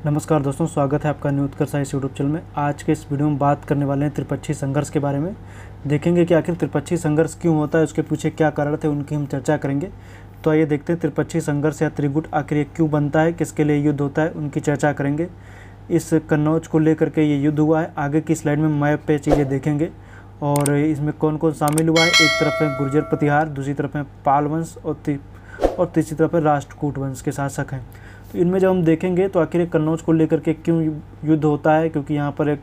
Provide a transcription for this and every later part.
नमस्कार दोस्तों, स्वागत है आपका न्यू उत्कर्ष साइंस यूट्यूब चैनल में। आज के इस वीडियो में बात करने वाले हैं त्रिपक्षीय संघर्ष के बारे में। देखेंगे कि आखिर त्रिपक्षीय संघर्ष क्यों होता है, उसके पीछे क्या कारण थे, उनकी हम चर्चा करेंगे। तो आइए देखते हैं त्रिपक्षीय संघर्ष या त्रिगुट आखिर ये क्यों बनता है, किसके लिए युद्ध होता है, उनकी चर्चा करेंगे। इस कन्नौज को लेकर के ये युद्ध हुआ है। आगे की स्लाइड में मैप पे चीज़ें देखेंगे और इसमें कौन कौन शामिल हुआ है। एक तरफ है गुर्जर प्रतिहार, दूसरी तरफ है पाल वंश और तीसरी तरफ है राष्ट्रकूट वंश के शासक हैं। तो इनमें जब हम देखेंगे तो आखिर कन्नौज को लेकर के क्यों युद्ध होता है, क्योंकि यहाँ पर एक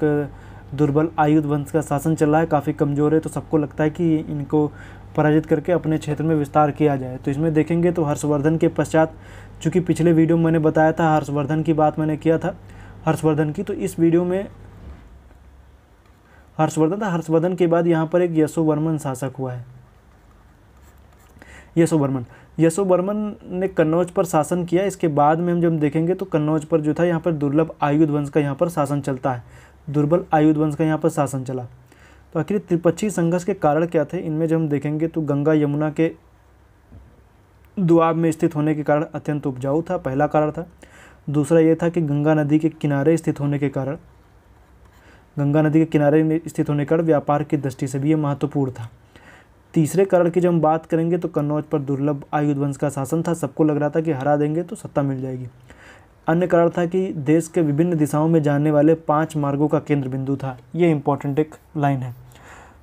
दुर्बल आयुध वंश का शासन चल रहा है, काफ़ी कमज़ोर है। तो सबको लगता है कि इनको पराजित करके अपने क्षेत्र में विस्तार किया जाए। तो इसमें देखेंगे तो हर्षवर्धन के पश्चात, चूँकि पिछले वीडियो में मैंने बताया था हर्षवर्धन की बात मैंने किया था हर्षवर्धन की, तो इस वीडियो में हर्षवर्धन के बाद यहाँ पर एक यशोवर्मन शासक हुआ है। यशोवर्मन ने कन्नौज पर शासन किया। इसके बाद में हम जब देखेंगे तो कन्नौज पर जो था यहाँ पर दुर्लभ आयुध वंश का यहाँ पर शासन चलता है, दुर्बल आयुध वंश का यहाँ पर शासन चला। तो आखिर त्रिपक्षीय संघर्ष के कारण क्या थे, इनमें जब हम देखेंगे तो गंगा यमुना के दुआब में स्थित होने के कारण अत्यंत उपजाऊ था, पहला कारण था। दूसरा ये था कि गंगा नदी के किनारे स्थित होने के कारण व्यापार की दृष्टि से भी ये महत्वपूर्ण था। तीसरे कारण की जब हम बात करेंगे तो कन्नौज पर दुर्लभ आयुध वंश का शासन था, सबको लग रहा था कि हरा देंगे तो सत्ता मिल जाएगी। अन्य कारण था कि देश के विभिन्न दिशाओं में जाने वाले 5 मार्गों का केंद्र बिंदु था। ये इंपॉर्टेंट एक लाइन है।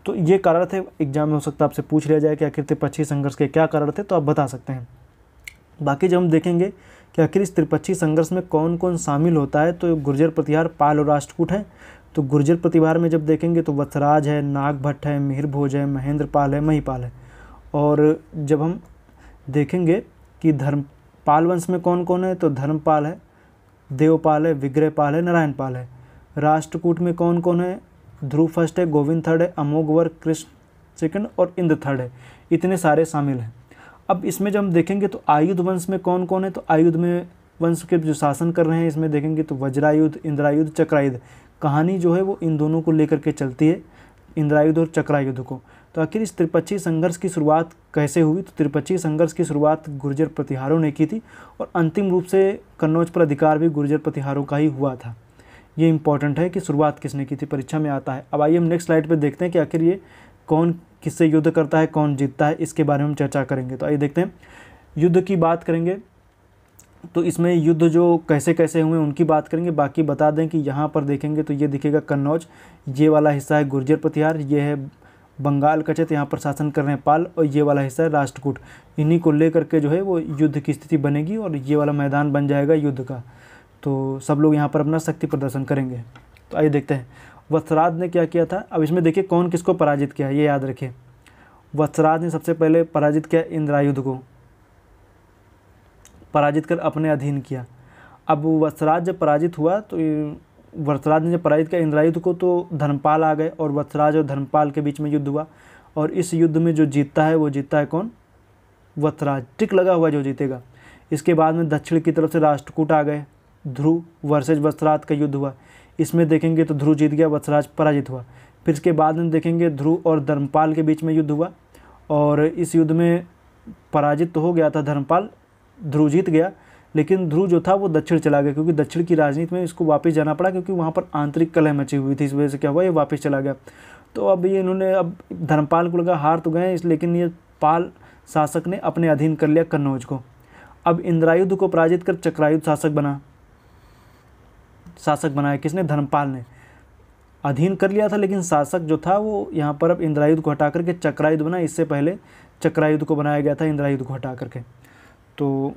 तो ये कारण थे, एग्जाम में हो सकता है आपसे पूछ लिया जाए कि आखिर त्रिपक्षीय संघर्ष के क्या कारण थे, तो आप बता सकते हैं। बाकी जब हम देखेंगे कि आखिर इस त्रिपक्षीय संघर्ष में कौन कौन शामिल होता है, तो गुर्जर प्रतिहार, पाल और राष्ट्रकूट है। तो गुर्जर प्रतिहार में जब देखेंगे तो वत्सराज है, नागभट्ट है, मिहिर भोज है, महेंद्रपाल है, महिपाल है। और जब हम देखेंगे कि धर्मपाल वंश में कौन कौन है, तो धर्मपाल है, देवपाल है, विग्रहपाल है, नारायणपाल है। राष्ट्रकूट में कौन कौन है, ध्रुव फर्स्ट है, गोविंद थर्ड है, अमोघवर्ष कृष्ण सेकंड और इंद्र थर्ड है। इतने सारे शामिल हैं। अब इसमें जब हम देखेंगे तो आयुध वंश में कौन कौन है, तो आयुध में वंश के जो शासन कर रहे हैं इसमें देखेंगे तो वज्रायुध, इंद्रायुध, चक्रायुध। कहानी जो है वो इन दोनों को लेकर के चलती है, इंद्रायुध और चक्रायुध को। तो आखिर इस त्रिपक्षीय संघर्ष की शुरुआत कैसे हुई, तो त्रिपक्षीय संघर्ष की शुरुआत गुर्जर प्रतिहारों ने की थी और अंतिम रूप से कन्नौज पर अधिकार भी गुर्जर प्रतिहारों का ही हुआ था। ये इंपॉर्टेंट है कि शुरुआत किसने की थी, परीक्षा में आता है। अब आइए हम नेक्स्ट स्लाइड पर देखते हैं कि आखिर ये कौन किससे युद्ध करता है, कौन जीतता है, इसके बारे में हम चर्चा करेंगे। तो आइए देखते हैं, युद्ध की बात करेंगे तो इसमें युद्ध जो कैसे कैसे हुए उनकी बात करेंगे। बाकी बता दें कि यहाँ पर देखेंगे तो ये दिखेगा कन्नौज, ये वाला हिस्सा है गुर्जर प्रतिहार, ये है बंगाल का क्षेत्र, यहाँ पर शासन कर रहे हैं पाल, और ये वाला हिस्सा है राष्ट्रकूट। इन्हीं को लेकर के जो है वो युद्ध की स्थिति बनेगी और ये वाला मैदान बन जाएगा युद्ध का। तो सब लोग यहाँ पर अपना शक्ति प्रदर्शन करेंगे। तो आइए देखते हैं वत्सराज ने क्या किया था। अब इसमें देखिए कौन किसको पराजित किया, ये याद रखिए। वत्सराज ने सबसे पहले पराजित किया इंद्रायुध को, पराजित कर अपने अधीन किया। अब वत्सराज जब पराजित हुआ तो वत्सराज ने जब पराजित किया इंद्रायुध को, तो धर्मपाल आ गए और वत्सराज और धर्मपाल के बीच में युद्ध हुआ। और इस युद्ध में जो जीतता है वो जीतता है कौन, वत्सराज, टिक लगा हुआ जो जीतेगा। इसके बाद में दक्षिण की तरफ से राष्ट्रकूट आ गए, ध्रुव वर्सेज वत्सराज का युद्ध हुआ। इसमें देखेंगे तो ध्रुव जीत गया, वत्सराज पराजित हुआ। फिर इसके बाद में देखेंगे ध्रुव और धर्मपाल के बीच में युद्ध हुआ और इस युद्ध में पराजित तो हो गया था धर्मपाल, ध्रुव जीत गया, लेकिन ध्रुव जो था वो दक्षिण चला गया, क्योंकि दक्षिण की राजनीति में इसको वापस जाना पड़ा, क्योंकि वहाँ पर आंतरिक कलह मची हुई थी। इस वजह से क्या हुआ, ये वापस चला गया। तो अब ये इन्होंने, अब धर्मपाल को लगा हार तो गए, लेकिन ये पाल शासक ने अपने अधीन कर लिया कन्नौज को। अब इंद्रायुध को पराजित कर चक्रायुध शासक बनाया किसने, धर्मपाल ने। अधीन कर लिया था लेकिन शासक जो था वो यहाँ पर अब इंद्रायुध को हटा करके चक्रायुध बना। इससे पहले चक्रायुध को बनाया गया था इंद्रायुध को हटा करके। तो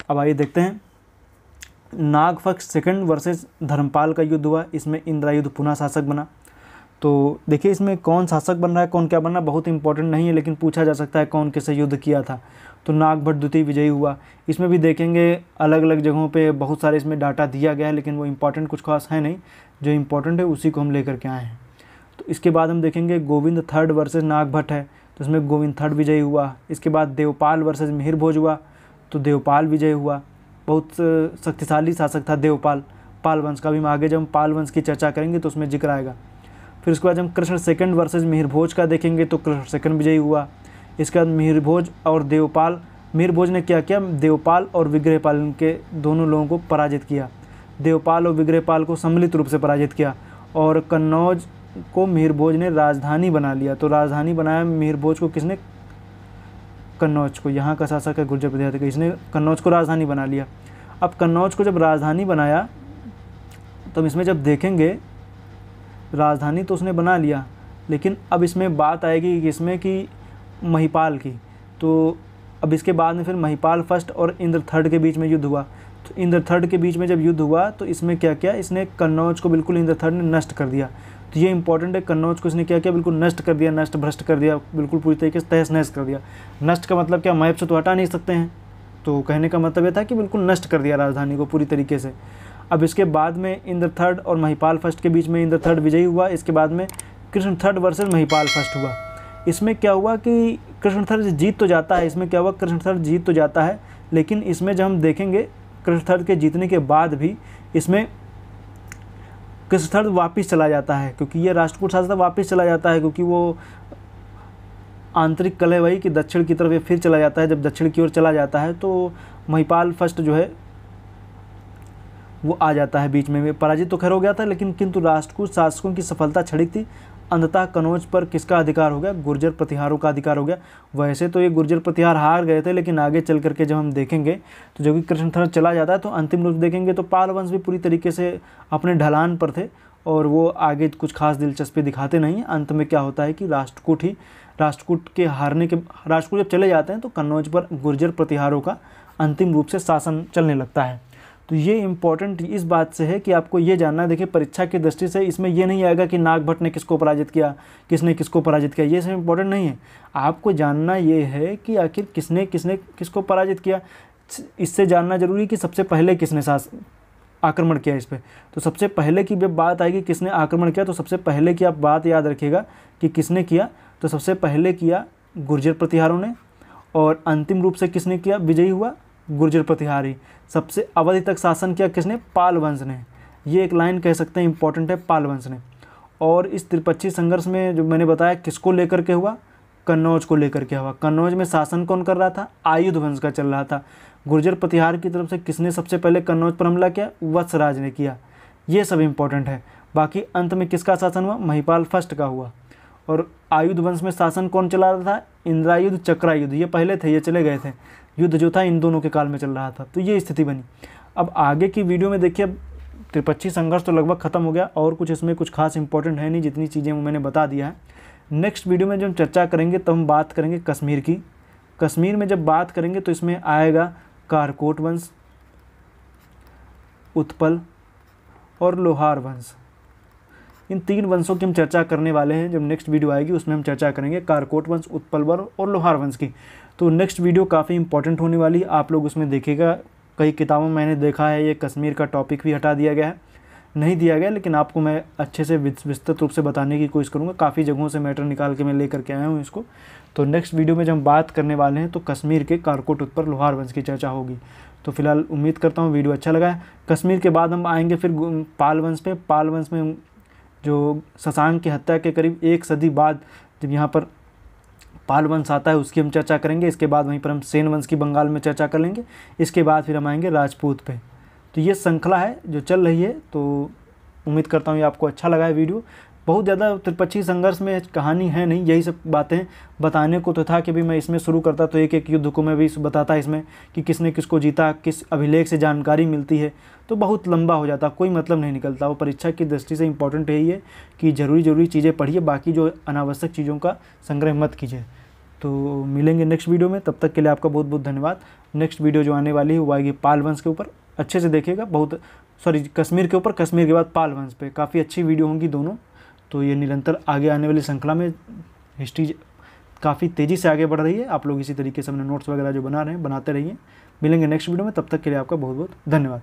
अब आइए देखते हैं, नागभट्ट सेकंड वर्सेस धर्मपाल का युद्ध हुआ। इसमें इंद्रायुध पुनः शासक बना। तो देखिए इसमें कौन शासक बन रहा है, कौन क्या बन रहा है, बहुत इंपॉर्टेंट नहीं है, लेकिन पूछा जा सकता है कौन किससे युद्ध किया था। तो नागभट्ट द्वितीय विजयी हुआ। इसमें भी देखेंगे अलग अलग जगहों पे बहुत सारे इसमें डाटा दिया गया है, लेकिन वो इंपॉर्टेंट कुछ खास है नहीं, जो इंपॉर्टेंट है उसी को हम लेकर के आए हैं। तो इसके बाद हम देखेंगे गोविंद थर्ड वर्सेस नागभट्ट है, तो इसमें गोविंद थर्ड विजयी हुआ। इसके बाद देवपाल वर्सेस मिहिर भोज हुआ, तो देवपाल विजय हुआ। बहुत शक्तिशाली शासक था देवपाल, पाल वंश का भी हम आगे जब हम पाल वंश की चर्चा करेंगे तो उसमें जिक्र आएगा। फिर उसके बाद हम कृष्ण सेकंड वर्सेस मिहिर भोज का देखेंगे, तो कृष्ण सेकंड विजयी हुआ। इसके बाद मिहिर भोज और देवपाल, मिहिर भोज ने क्या किया, देवपाल और विग्रहपाल के दोनों लोगों को पराजित किया। देवपाल और विग्रहपाल को सम्मिलित रूप से पराजित किया और कन्नौज को मिहिर भोज ने राजधानी बना लिया। तो राजधानी बनाया मिहिर भोज को किसने? कन्नौज को। यहाँ का शासक है गुर्जर प्रतिहार का, इसने कन्नौज को राजधानी बना लिया। अब कन्नौज को जब राजधानी बनाया तो हम इसमें जब देखेंगे राजधानी तो उसने बना लिया, लेकिन अब इसमें बात आएगी इसमें कि महिपाल की। तो अब इसके बाद में फिर महिपाल फर्स्ट और इंद्र थर्ड के बीच में युद्ध हुआ। तो इंद्र थर्ड के बीच में जब युद्ध हुआ तो इसमें क्या किया? इसने कन्नौज को बिल्कुल इंद्र थर्ड ने नष्ट कर दिया। तो ये इंपॉर्टेंट है, कन्नौज को इसने क्या किया? बिल्कुल नष्ट कर दिया, नष्ट भ्रष्ट कर दिया, बिल्कुल पूरी तरीके से तहस नहस कर दिया। नष्ट का मतलब क्या? मैप से तो हटा नहीं सकते हैं, तो कहने का मतलब ये था कि बिल्कुल नष्ट कर दिया राजधानी को पूरी तरीके से। अब इसके बाद में इंद्र थर्ड और महिपाल फर्स्ट के बीच में इंद्र थर्ड विजयी हुआ। इसके बाद में Krishna third versus Mahipal first हुआ। इसमें क्या हुआ कि कृष्ण थर्ड जीत तो जाता है, इसमें क्या हुआ? कृष्ण थर्ड जीत तो जाता है, लेकिन इसमें जब हम देखेंगे कृष्ण थर्ड के जीतने के बाद भी इसमें कृष्ण थर्ड वापिस चला जाता है, क्योंकि ये राष्ट्रकूट शासक वापिस चला जाता है, क्योंकि वो आंतरिक कलह वही कि दक्षिण की तरफ ये फिर चला जाता है। जब दक्षिण की ओर चला जाता है तो महिपाल फर्स्ट जो है वो आ जाता है बीच में। पराजित तो खैर हो गया था, लेकिन किंतु राष्ट्रकूट शासकों की सफलता क्षणिक थी। अंततः कन्नौज पर किसका अधिकार हो गया? गुर्जर प्रतिहारों का अधिकार हो गया। वैसे तो ये गुर्जर प्रतिहार हार गए थे, लेकिन आगे चल करके जब हम देखेंगे तो जब कि कृष्ण थर्ड चला जाता है तो अंतिम रूप देखेंगे तो पाल वंश भी पूरी तरीके से अपने ढलान पर थे और वो आगे कुछ खास दिलचस्पी दिखाते नहीं हैं। अंत में क्या होता है कि राष्ट्रकूट के हारने के राष्ट्रकूट जब चले जाते हैं तो कन्नौज पर गुर्जर प्रतिहारों का अंतिम रूप से शासन चलने लगता है। तो ये इम्पॉर्टेंट इस बात से है कि आपको ये जानना है। देखिए परीक्षा की दृष्टि से इसमें ये नहीं आएगा कि नागभट्ट ने किसको पराजित किया, किसने किसको पराजित किया, ये सब इम्पोर्टेंट नहीं है। आपको जानना ये है कि आखिर किसने किसको पराजित किया। इससे जानना जरूरी है कि सबसे पहले किसने आक्रमण किया इस पर। तो सबसे पहले की जब बात आएगी किसने आक्रमण किया, तो सबसे पहले की आप बात याद रखिएगा कि किसने किया। तो सबसे पहले किया गुर्जर प्रतिहारों ने, और अंतिम रूप से किसने किया? विजयी हुआ गुर्जर प्रतिहारी। सबसे अवधि तक शासन किया किसने? पाल वंश ने। ये एक लाइन कह सकते हैं इंपॉर्टेंट है, पाल वंश ने। और इस त्रिपक्षीय संघर्ष में जो मैंने बताया किसको लेकर के हुआ? कन्नौज को लेकर के हुआ। कन्नौज में शासन कौन कर रहा था? आयुध वंश का चल रहा था। गुर्जर प्रतिहार की तरफ से किसने सबसे पहले कन्नौज पर हमला किया? वत्सराज ने किया। ये सब इंपॉर्टेंट है। बाकी अंत में किसका शासन हुआ? महिपाल फर्स्ट का हुआ। और आयुध वंश में शासन कौन चला रहा था? इंद्रायुध चक्रायुध। ये पहले थे, ये चले गए थे। युद्ध जो था इन दोनों के काल में चल रहा था। तो ये स्थिति बनी। अब आगे की वीडियो में देखिए, अब त्रिपक्षीय संघर्ष तो लगभग खत्म हो गया और कुछ इसमें कुछ खास इंपॉर्टेंट है नहीं, जितनी चीज़ें मैंने बता दिया है। नेक्स्ट वीडियो में जब हम चर्चा करेंगे तब हम बात करेंगे कश्मीर की। कश्मीर में जब बात करेंगे तो इसमें आएगा कारकोट वंश, उत्पल और लोहार वंश। इन 3 वंशों की हम चर्चा करने वाले हैं। जब नेक्स्ट वीडियो आएगी उसमें हम चर्चा करेंगे कारकोट वंश, उत्पल वंश और लोहार वंश की। तो नेक्स्ट वीडियो काफ़ी इंपॉर्टेंट होने वाली है, आप लोग उसमें देखिएगा। कई किताबों में मैंने देखा है ये कश्मीर का टॉपिक भी हटा दिया गया है, नहीं दिया गया, लेकिन आपको मैं अच्छे से विस्तृत रूप से बताने की कोशिश करूँगा। काफ़ी जगहों से मैटर निकाल के मैं लेकर के आया हूँ इसको। तो नेक्स्ट वीडियो में जब हम बात करने वाले हैं तो कश्मीर के कारकोट, उत्पल, लोहार वंश की चर्चा होगी। तो फिलहाल उम्मीद करता हूँ वीडियो अच्छा लगा है। कश्मीर के बाद हम आएंगे फिर पाल वंश पे। पाल वंश में जो शशांक की हत्या के करीब 1 सदी बाद जब यहाँ पर पाल वंश आता है उसकी हम चर्चा करेंगे। इसके बाद वहीं पर हम सेन वंश की बंगाल में चर्चा कर लेंगे। इसके बाद फिर हम आएंगे राजपूत पे। तो ये श्रृंखला है जो चल रही है। तो उम्मीद करता हूँ ये आपको अच्छा लगा है वीडियो। बहुत ज़्यादा त्रिपक्षीय संघर्ष में कहानी है नहीं, यही सब बातें बताने को तो था कि भी मैं इसमें शुरू करता तो एक एक युद्ध को मैं भी बताता इसमें कि किसने किसको जीता, किस अभिलेख से जानकारी मिलती है, तो बहुत लंबा हो जाता, कोई मतलब नहीं निकलता। वो परीक्षा की दृष्टि से इंपॉर्टेंट यही है कि ज़रूरी चीज़ें पढ़िए, बाकी जो अनावश्यक चीज़ों का संग्रह मत कीजिए। तो मिलेंगे नेक्स्ट वीडियो में, तब तक के लिए आपका बहुत बहुत धन्यवाद। नेक्स्ट वीडियो जो आने वाली है वो आएगी पाल वंश के ऊपर, अच्छे से देखिएगा। कश्मीर के ऊपर, कश्मीर के बाद पाल वंश पे काफ़ी अच्छी वीडियो होंगी दोनों। तो ये निरंतर आगे आने वाली श्रृंखला में हिस्ट्री काफ़ी तेज़ी से आगे बढ़ रही है। आप लोग इसी तरीके से अपने नोट्स वगैरह जो बना रहे हैं बनाते रहिए। मिलेंगे नेक्स्ट वीडियो में, तब तक के लिए आपका बहुत बहुत धन्यवाद।